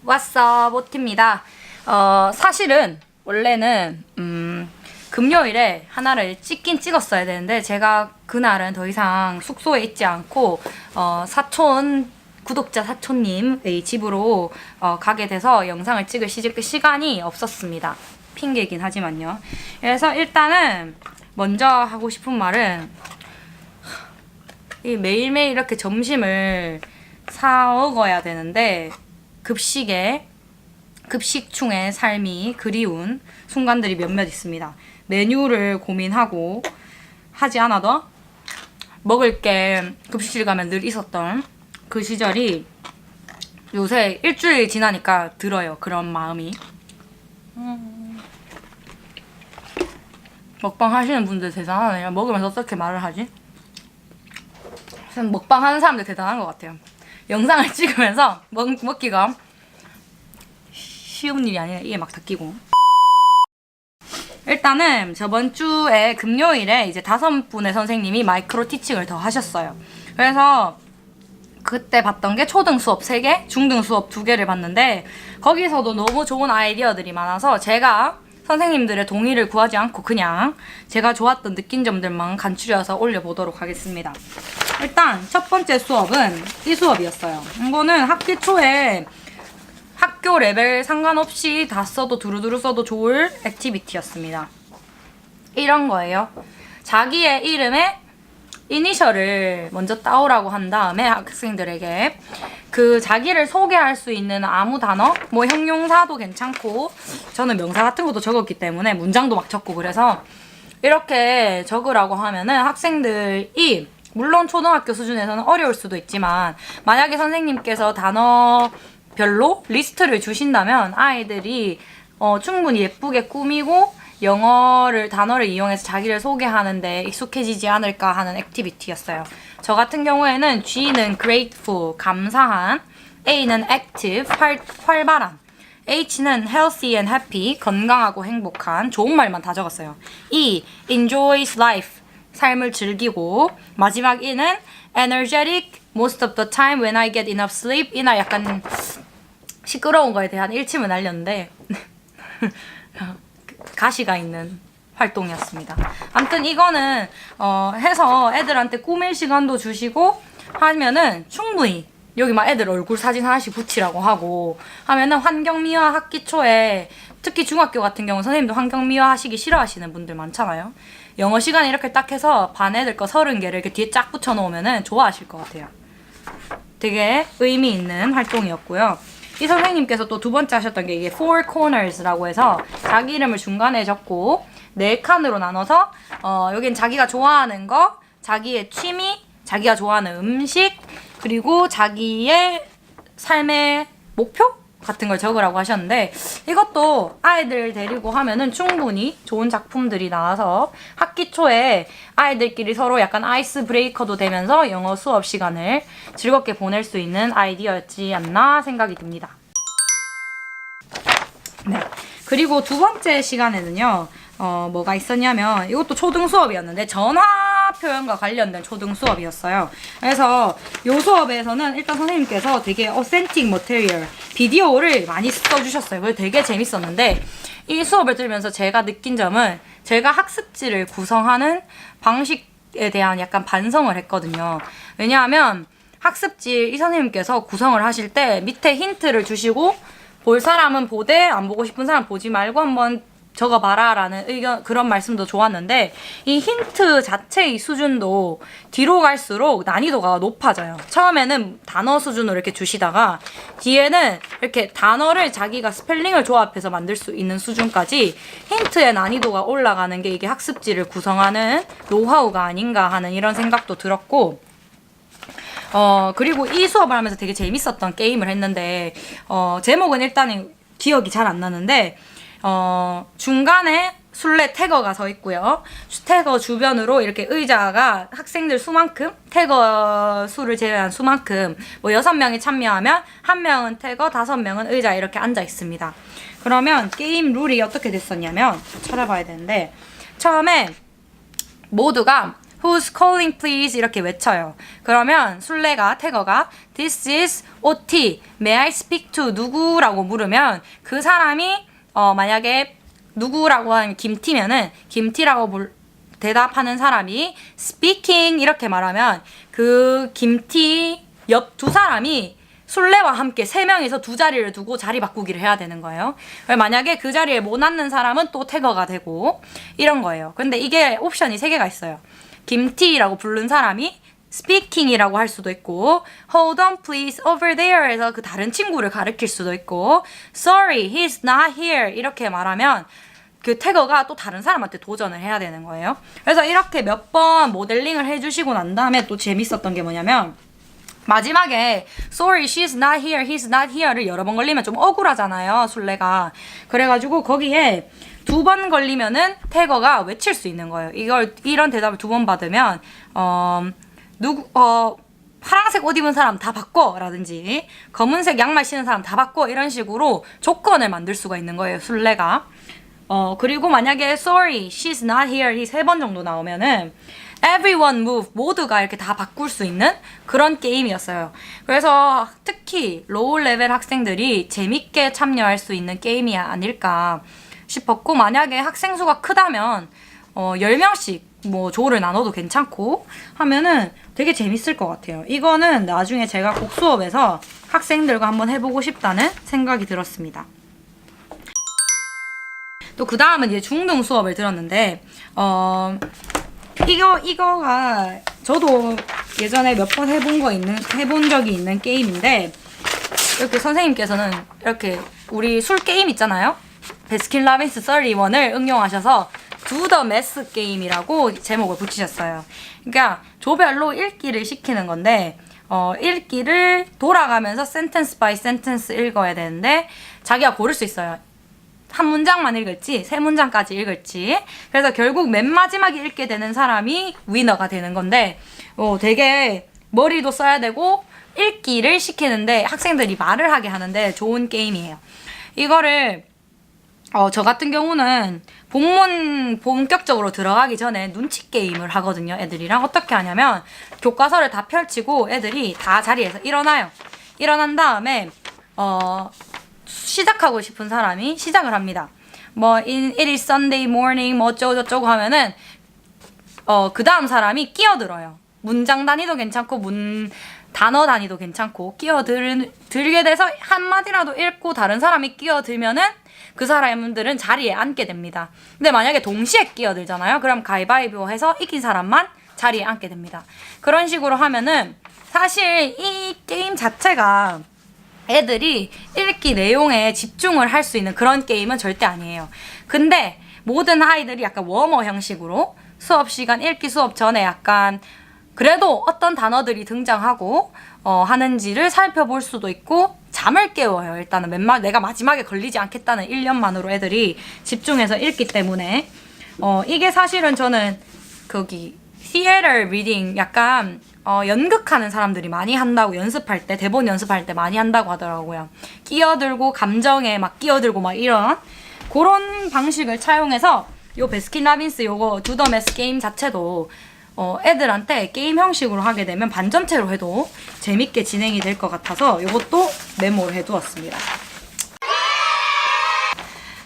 왓썹 오티입니다. 사실은 원래는 금요일에 하나를 찍긴 찍었어야 되는데 제가 그날은 더 이상 숙소에 있지 않고 구독자 사촌님의 집으로 가게 돼서 영상을 찍을 시간이 없었습니다. 핑계이긴 하지만요. 그래서 일단은 먼저 하고 싶은 말은 매일매일 이렇게 점심을 사 먹어야 되는데 급식충의 삶이 그리운 순간들이 몇몇 있습니다. 메뉴를 고민하고 하지 않아도 먹을 게 급식실 가면 늘 있었던 그 시절이 요새 일주일 지나니까 들어요. 그런 마음이. 먹방 하시는 분들 대단하네요. 먹으면서 어떻게 말을 하지? 먹방 하는 사람들 대단한 것 같아요. 영상을 찍으면서 먹기가 쉬운 일이 아니라 이게 막 다 끼고. 일단은 저번 주에 금요일에 이제 5분의 선생님이 마이크로 티칭을 더 하셨어요. 그래서 그때 봤던 게 초등 수업 3개, 중등 수업 2개를 봤는데 거기서도 너무 좋은 아이디어들이 많아서 제가 선생님들의 동의를 구하지 않고 그냥 제가 좋았던 느낀 점들만 간추려서 올려보도록 하겠습니다. 일단 첫 번째 수업은 이 수업이었어요. 이거는 학기 초에 학교 레벨 상관없이 다 써도 두루두루 써도 좋을 액티비티였습니다. 이런 거예요. 자기의 이름에 이니셜을 먼저 따오라고 한 다음에 학생들에게 그 자기를 소개할 수 있는 아무 단어, 뭐 형용사도 괜찮고 저는 명사 같은 것도 적었기 때문에 문장도 막 적고 그래서 이렇게 적으라고 하면은 학생들이 물론 초등학교 수준에서는 어려울 수도 있지만 만약에 선생님께서 단어별로 리스트를 주신다면 아이들이 충분히 예쁘게 꾸미고 단어를 이용해서 자기를 소개하는데 익숙해지지 않을까 하는 액티비티였어요. 저 같은 경우에는 G는 grateful, 감사한, A는 active, 활발한, H는 healthy and happy, 건강하고 행복한, 좋은 말만 다 적었어요. E, enjoys life, 삶을 즐기고, 마지막 E는 energetic, most of the time when I get enough sleep. 이날 약간 시끄러운 거에 대한 일침을 날렸는데 가시가 있는 활동이었습니다. 아무튼 이거는 해서 애들한테 꾸밀 시간도 주시고 하면은 충분히 여기 막 애들 얼굴 사진 하나씩 붙이라고 하고 하면은 환경미화 학기 초에 특히 중학교 같은 경우 선생님도 환경미화 하시기 싫어하시는 분들 많잖아요. 영어 시간에 이렇게 딱 해서 반 애들 거 30개를 이렇게 뒤에 쫙 붙여 놓으면은 좋아하실 것 같아요. 되게 의미 있는 활동이었고요. 이 선생님께서 또 두 번째 하셨던 게 이게 four corners라고 해서 자기 이름을 중간에 적고 4칸으로 나눠서 여긴 자기가 좋아하는 거, 자기의 취미, 자기가 좋아하는 음식, 그리고 자기의 삶의 목표 같은 걸 적으라고 하셨는데 이것도 아이들 데리고 하면은 충분히 좋은 작품들이 나와서 학기 초에 아이들끼리 서로 약간 아이스 브레이커도 되면서 영어 수업 시간을 즐겁게 보낼 수 있는 아이디어였지 않나 생각이 듭니다. 네. 그리고 두 번째 시간에는요, 뭐가 있었냐면 이것도 초등 수업이었는데 전화 표현과 관련된 초등 수업이었어요. 그래서 이 수업에서는 일단 선생님께서 되게 어센틱 머테리얼 비디오를 많이 써주셨어요. 그게 되게 재밌었는데 이 수업을 들으면서 제가 느낀 점은 제가 학습지를 구성하는 방식에 대한 약간 반성을 했거든요. 왜냐하면 학습지 이 선생님께서 구성을 하실 때 밑에 힌트를 주시고 볼 사람은 보되 안 보고 싶은 사람 보지 말고 한번 적어봐라 라는 그런 말씀도 좋았는데 이 힌트 자체의 수준도 뒤로 갈수록 난이도가 높아져요. 처음에는 단어 수준으로 이렇게 주시다가 뒤에는 이렇게 단어를 자기가 스펠링을 조합해서 만들 수 있는 수준까지 힌트의 난이도가 올라가는 게 이게 학습지를 구성하는 노하우가 아닌가 하는 이런 생각도 들었고 그리고 이 수업을 하면서 되게 재밌었던 게임을 했는데 제목은 일단은 기억이 잘 안 나는데 중간에 술래 태거가 서 있고요. 태거 주변으로 이렇게 의자가 학생들 수만큼, 태거 수를 제외한 수만큼 뭐 6명이 참여하면 1명은 태거, 5명은 의자 이렇게 앉아 있습니다. 그러면 게임 룰이 어떻게 됐었냐면 찾아봐야 되는데 처음에 모두가 Who's calling please? 이렇게 외쳐요. 그러면 술래가, 태거가 This is OT. May I speak to 누구라고 물으면 그 사람이 만약에 누구라고 하면 김티면은 김티라고 대답하는 사람이 speaking 이렇게 말하면 그 김티 옆 두 사람이 술래와 함께 3명이서 두 자리를 두고 자리 바꾸기를 해야 되는 거예요. 만약에 그 자리에 못 앉는 사람은 또 태거가 되고 이런 거예요. 근데 이게 옵션이 3개가 있어요. 김티라고 부른 사람이 speaking이라고 할 수도 있고 hold on please over there 해서 그 다른 친구를 가리킬 수도 있고 sorry he's not here 이렇게 말하면 그 태거가 또 다른 사람한테 도전을 해야 되는 거예요. 그래서 이렇게 몇 번 모델링을 해주시고 난 다음에 또 재밌었던 게 뭐냐면 마지막에 sorry she's not here he's not here를 여러 번 걸리면 좀 억울하잖아요 술래가. 그래가지고 거기에 2번 걸리면은 태거가 외칠 수 있는 거예요. 이런 대답을 2번 받으면 파란색 옷 입은 사람 다 바꿔 라든지 검은색 양말 신은 사람 다 바꿔 이런 식으로 조건을 만들 수가 있는 거예요 술래가. 그리고 만약에 sorry she's not here 이 3번 정도 나오면은 everyone move 모두가 이렇게 다 바꿀 수 있는 그런 게임이었어요. 그래서 특히 로우 레벨 학생들이 재밌게 참여할 수 있는 게임이 아닐까 싶었고 만약에 학생 수가 크다면 10명씩 뭐 조를 나눠도 괜찮고 하면은 되게 재밌을 것 같아요. 이거는 나중에 제가 곡 수업에서 학생들과 한번 해보고 싶다는 생각이 들었습니다. 또 그 다음은 이제 중등 수업을 들었는데 이거가 저도 예전에 몇 번 해본 적이 있는 게임인데 이렇게 선생님께서는 이렇게 우리 술 게임 있잖아요. 베스킨라빈스 31을 응용하셔서 Do the Math 게임이라고 제목을 붙이셨어요. 그러니까 조별로 읽기를 시키는 건데 읽기를 돌아가면서 센텐스 바이 센텐스 읽어야 되는데 자기가 고를 수 있어요. 한 문장만 읽을지 3문장까지 읽을지. 그래서 결국 맨 마지막에 읽게 되는 사람이 위너가 되는 건데 되게 머리도 써야 되고 읽기를 시키는데 학생들이 말을 하게 하는데 좋은 게임이에요. 이거를 저 같은 경우는 본문 본격적으로 들어가기 전에 눈치 게임을 하거든요. 애들이랑 어떻게 하냐면 교과서를 다 펼치고 애들이 다 자리에서 일어나요. 일어난 다음에 시작하고 싶은 사람이 시작을 합니다. it is Sunday morning 뭐 어쩌고저쩌고 하면은 그 다음 사람이 끼어들어요. 문장 단위도 괜찮고 단어 단위도 괜찮고 끼어들게 돼서 한마디라도 읽고 다른 사람이 끼어들면은 그 사람들은 자리에 앉게 됩니다. 근데 만약에 동시에 끼어들잖아요. 그럼 가위바위보 해서 이긴 사람만 자리에 앉게 됩니다. 그런 식으로 하면은 사실 이 게임 자체가 애들이 읽기 내용에 집중을 할 수 있는 그런 게임은 절대 아니에요. 근데 모든 아이들이 약간 워머 형식으로 수업 시간 읽기 수업 전에 약간 그래도 어떤 단어들이 등장하고 하는지를 살펴볼 수도 있고 잠을 깨워요. 일단은 내가 마지막에 걸리지 않겠다는 1년만으로 애들이 집중해서 읽기 때문에 이게 사실은 저는 거기 theater reading 약간 연극하는 사람들이 많이 한다고 연습할 때 대본 연습할 때 많이 한다고 하더라고요. 끼어들고 감정에 막 끼어들고 막 이런 그런 방식을 차용해서 요 베스킨라빈스 요거 두더메스 게임 자체도 애들한테 게임 형식으로 하게 되면 반전체로 해도 재밌게 진행이 될 것 같아서 요것도 메모를 해두었습니다.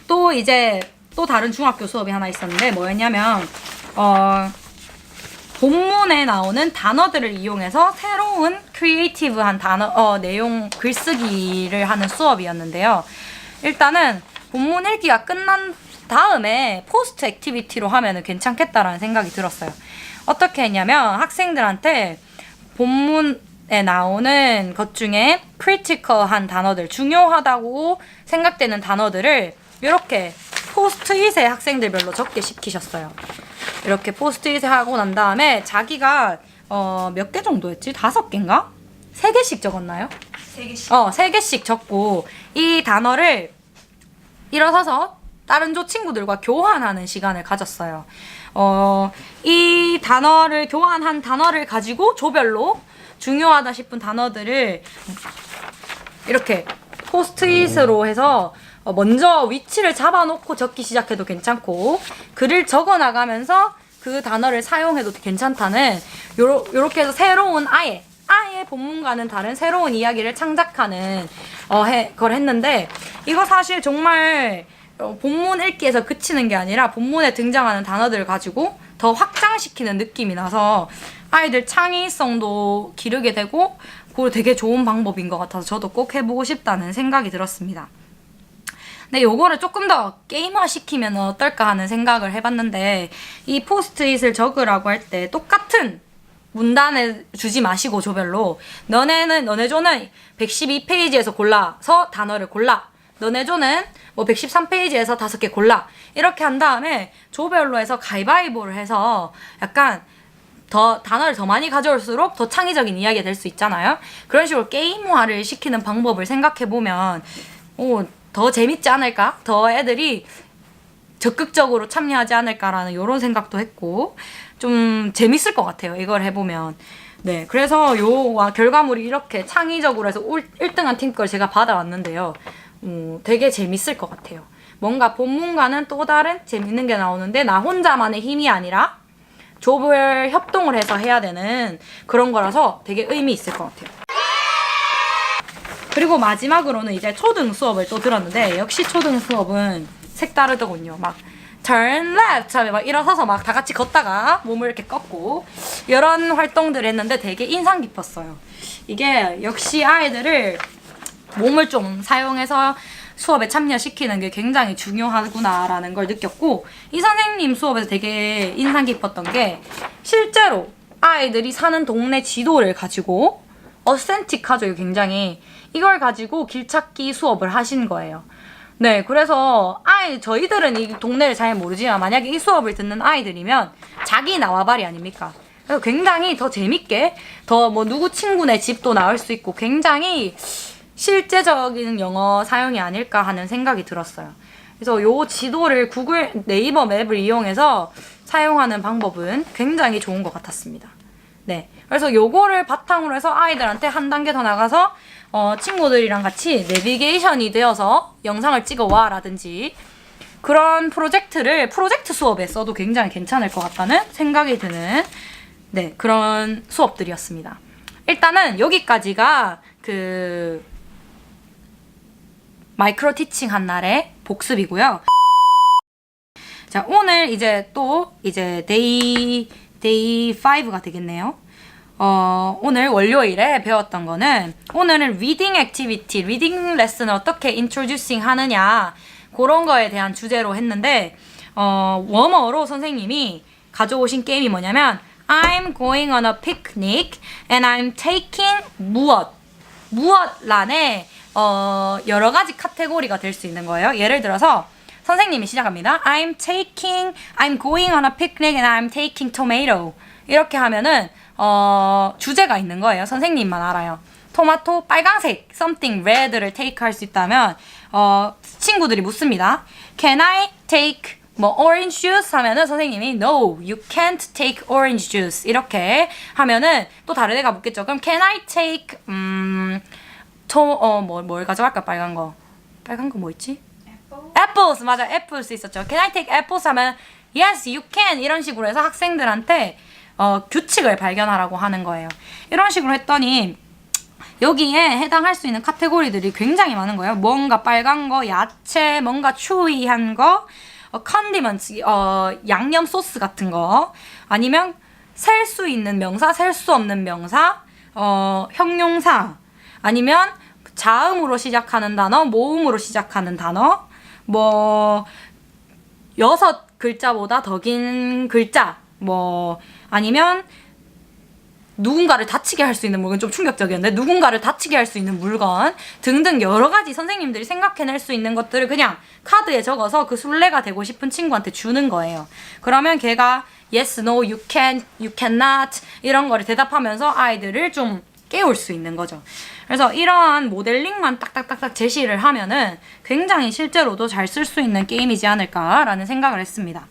또 이제 또 다른 중학교 수업이 하나 있었는데 뭐였냐면 본문에 나오는 단어들을 이용해서 새로운 크리에이티브한 내용 글쓰기를 하는 수업이었는데요. 일단은 본문 읽기가 끝난 다음에 포스트 액티비티로 하면 괜찮겠다라는 생각이 들었어요. 어떻게 했냐면 학생들한테 본문에 나오는 것 중에 크리티컬한 단어들, 중요하다고 생각되는 단어들을 이렇게 포스트잇에 학생들별로 적게 시키셨어요. 이렇게 포스트잇에 하고 난 다음에 자기가 몇 개 정도 했지? 5개인가? 3개씩 적었나요? 3개씩. 3개씩 적고 이 단어를 일어서서 다른 조 친구들과 교환하는 시간을 가졌어요. 이 단어를 교환한 단어를 가지고 조별로 중요하다 싶은 단어들을 이렇게 포스트잇으로 해서 먼저 위치를 잡아놓고 적기 시작해도 괜찮고 글을 적어 나가면서 그 단어를 사용해도 괜찮다는 요렇게 해서 새로운 아예 본문과는 다른 새로운 이야기를 창작하는 걸 했는데, 이거 사실 정말 본문 읽기에서 그치는 게 아니라 본문에 등장하는 단어들을 가지고 더 확장시키는 느낌이 나서 아이들 창의성도 기르게 되고 그리고 되게 좋은 방법인 것 같아서 저도 꼭 해보고 싶다는 생각이 들었습니다. 근데 요거를 조금 더 게임화 시키면 어떨까 하는 생각을 해봤는데, 이 포스트잇을 적으라고 할 때 똑같은 문단에 주지 마시고 조별로 너네 조는 112페이지에서 골라서 단어를 골라, 너네 조는 뭐 113페이지에서 5개 골라, 이렇게 한 다음에 조별로 해서 가위바위보를 해서 약간 더 단어를 더 많이 가져올수록 더 창의적인 이야기가 될 수 있잖아요. 그런 식으로 게임화를 시키는 방법을 생각해보면 더 재밌지 않을까? 더 애들이 적극적으로 참여하지 않을까라는 이런 생각도 했고, 좀 재밌을 것 같아요, 이걸 해보면. 네, 그래서 결과물이 이렇게 창의적으로 해서 1등한 팀 걸 제가 받아왔는데요. 되게 재밌을 것 같아요. 뭔가 본문과는 또 다른 재밌는 게 나오는데, 나 혼자만의 힘이 아니라 조별 협동을 해서 해야 되는 그런 거라서 되게 의미 있을 것 같아요. 그리고 마지막으로는 이제 초등 수업을 또 들었는데, 역시 초등 수업은 색다르더군요. 막 turn left 하면 막 일어서서 막 다 같이 걷다가 몸을 이렇게 꺾고 이런 활동들을 했는데 되게 인상 깊었어요. 이게 역시 아이들을 몸을 좀 사용해서 수업에 참여시키는 게 굉장히 중요하구나라는 걸 느꼈고, 이 선생님 수업에서 되게 인상 깊었던 게 실제로 아이들이 사는 동네 지도를 가지고 어센틱하죠, 굉장히. 이걸 가지고 길찾기 수업을 하신 거예요. 네, 그래서 저희들은 이 동네를 잘 모르지만 만약에 이 수업을 듣는 아이들이면 자기 나와바리 아닙니까? 그래서 굉장히 더 재밌게, 더 뭐 누구 친구네 집도 나올 수 있고 굉장히 실제적인 영어 사용이 아닐까 하는 생각이 들었어요. 그래서 요 지도를 네이버 맵을 이용해서 사용하는 방법은 굉장히 좋은 것 같았습니다. 네, 그래서 요거를 바탕으로 해서 아이들한테 한 단계 더 나가서 친구들이랑 같이 내비게이션이 되어서 영상을 찍어와 라든지 그런 프로젝트 수업에 써도 굉장히 괜찮을 것 같다는 생각이 드는 그런 수업들이었습니다. 일단은 여기까지가 그 마이크로 티칭 한 날의 복습이고요. 자, 오늘 이제 데이 5가 되겠네요. 오늘 월요일에 배웠던 거는, 오늘은 리딩 액티비티, 리딩 레슨을 어떻게 인트로듀싱 하느냐 그런 거에 대한 주제로 했는데, 웜어로 선생님이 가져오신 게임이 뭐냐면 I'm going on a picnic and I'm taking 무엇란에 여러 가지 카테고리가 될 수 있는 거예요. 예를 들어서 선생님이 시작합니다. I'm going on a picnic and I'm taking tomato. 이렇게 하면은 주제가 있는 거예요. 선생님만 알아요. 토마토 빨강색 something red를 take 할 수 있다면 친구들이 묻습니다. Can I take orange juice 하면은 선생님이 No, you can't take orange juice 이렇게 하면은 또 다른 애가 묻겠죠. 그럼 Can I take 뭘 가져갈까? 빨간 거 뭐 있지? Apples. 맞아, apples 있었죠. Can I take apples 하면 Yes, you can 이런 식으로 해서 학생들한테 규칙을 발견하라고 하는 거예요. 이런 식으로 했더니 여기에 해당할 수 있는 카테고리들이 굉장히 많은 거예요. 뭔가 빨간 거, 야채, 뭔가 추위한 거, 컨디먼트, 양념 소스 같은 거, 아니면 셀 수 있는 명사, 셀 수 없는 명사, 형용사, 아니면 자음으로 시작하는 단어, 모음으로 시작하는 단어, 6글자보다 더 긴 글자, 아니면 누군가를 다치게 할 수 있는 물건, 좀 충격적이었는데 누군가를 다치게 할 수 있는 물건 등등 여러 가지 선생님들이 생각해낼 수 있는 것들을 그냥 카드에 적어서 그 술래가 되고 싶은 친구한테 주는 거예요. 그러면 걔가 yes, no, you can, you cannot 이런 거를 대답하면서 아이들을 좀 깨울 수 있는 거죠. 그래서 이러한 모델링만 딱딱딱딱 제시를 하면은 굉장히 실제로도 잘 쓸 수 있는 게임이지 않을까라는 생각을 했습니다.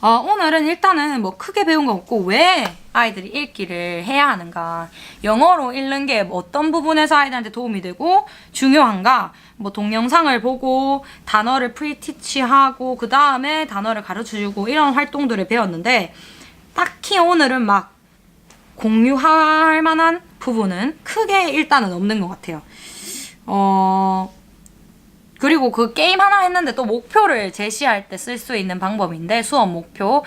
오늘은 일단은 뭐 크게 배운 거 없고 왜 아이들이 읽기를 해야 하는가, 영어로 읽는 게 어떤 부분에서 아이들한테 도움이 되고 중요한가, 뭐 동영상을 보고 단어를 프리티치하고 그 다음에 단어를 가르쳐주고 이런 활동들을 배웠는데 딱히 오늘은 막 공유할 만한 부분은 크게 일단은 없는 것 같아요. 그리고 그 게임 하나 했는데 또 목표를 제시할 때 쓸 수 있는 방법인데 수업 목표에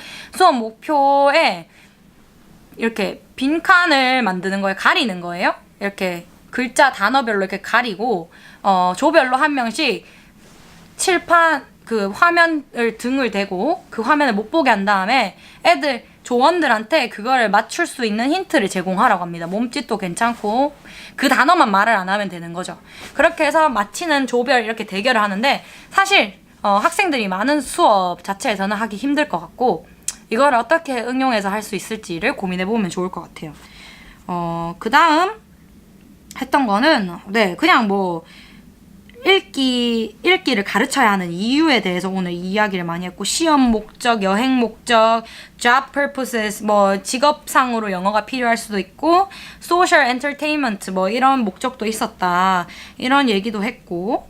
이렇게 빈칸을 만드는 거에 가리는 거예요. 이렇게 글자 단어별로 이렇게 가리고 조별로 한 명씩 칠판 그 화면을 등을 대고 그 화면을 못 보게 한 다음에 애들 조원들한테 그거를 맞출 수 있는 힌트를 제공하라고 합니다. 몸짓도 괜찮고 그 단어만 말을 안 하면 되는 거죠. 그렇게 해서 맞히는 조별 이렇게 대결을 하는데 사실 학생들이 많은 수업 자체에서는 하기 힘들 것 같고 이걸 어떻게 응용해서 할 수 있을지를 고민해보면 좋을 것 같아요. 그 다음 했던 거는 그냥 뭐 읽기를 가르쳐야 하는 이유에 대해서 오늘 이야기를 많이 했고 시험 목적, 여행 목적, job purposes, 뭐 직업상으로 영어가 필요할 수도 있고 social entertainment 뭐 이런 목적도 있었다 이런 얘기도 했고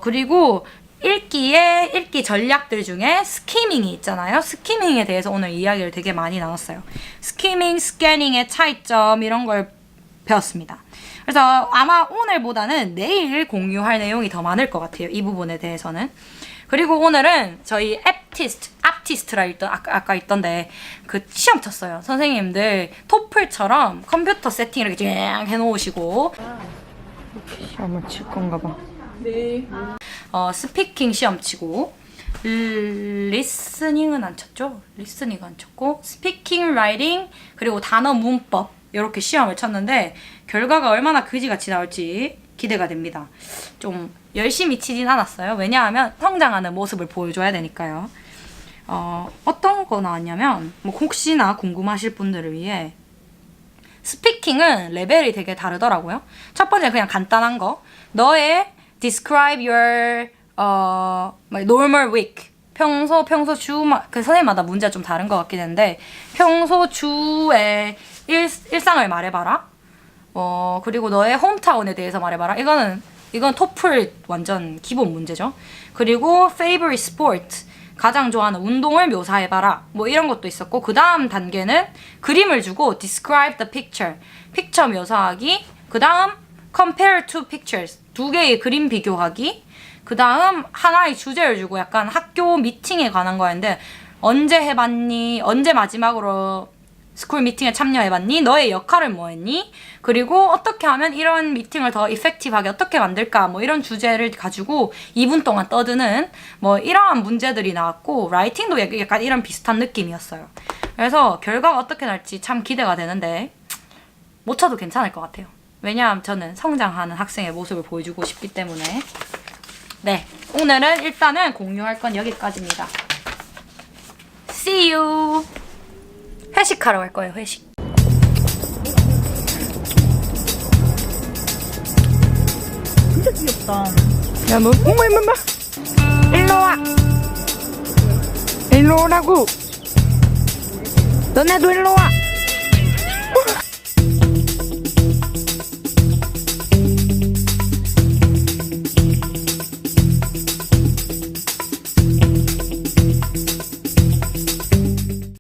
그리고 읽기 전략들 중에 스키밍이 있잖아요. 스키밍에 대해서 오늘 이야기를 되게 많이 나눴어요. 스키밍, 스캐닝의 차이점 이런 걸 배웠습니다. 그래서 아마 오늘보다는 내일 공유할 내용이 더 많을 것 같아요. 이 부분에 대해서는. 그리고 오늘은 저희 aptist라 아까 있던데 그 시험 쳤어요. 선생님들 토플처럼 컴퓨터 세팅 이렇게 쫙 해놓으시고 시험을 칠 건가 봐. 네. 스피킹 시험 치고 리스닝은 안 쳤죠? 리스닝 안 쳤고 스피킹, 라이팅 그리고 단어 문법 이렇게 시험을 쳤는데 결과가 얼마나 그지같이 나올지 기대가 됩니다. 좀 열심히 치진 않았어요. 왜냐하면 성장하는 모습을 보여줘야 되니까요. 어떤 거 나왔냐면 뭐 혹시나 궁금하실 분들을 위해 스피킹은 레벨이 되게 다르더라고요. 첫 번째 그냥 간단한 거. 너의 describe your normal week. 평소 주 그 선생님마다 문제가 좀 다른 것 같긴 한데 평소 주의 일상을 말해봐라. 그리고 너의 홈타운에 대해서 말해봐라. 이건 토플 완전 기본 문제죠. 그리고 favorite sport. 가장 좋아하는 운동을 묘사해봐라. 뭐 이런 것도 있었고 그 다음 단계는 그림을 주고 describe the picture. 픽처 묘사하기. 그 다음 compare two pictures. 두 개의 그림 비교하기. 그 다음 하나의 주제를 주고 약간 학교 미팅에 관한 거였는데 언제 해봤니? 언제 마지막으로 스쿨 미팅에 참여해봤니? 너의 역할은 뭐했니? 그리고 어떻게 하면 이런 미팅을 더 이펙티브하게 어떻게 만들까? 뭐 이런 주제를 가지고 2분 동안 떠드는 뭐 이러한 문제들이 나왔고 라이팅도 약간 이런 비슷한 느낌이었어요. 그래서 결과가 어떻게 날지 참 기대가 되는데 못 쳐도 괜찮을 것 같아요. 왜냐하면 저는 성장하는 학생의 모습을 보여주고 싶기 때문에. 네, 오늘은 일단은 공유할 건 여기까지입니다. See you! 회식하러 갈 거예요, 회식. 진짜 귀엽다. 야, 너, 엄마. 일로 와. 일로 오라고. 너네도 일로 와.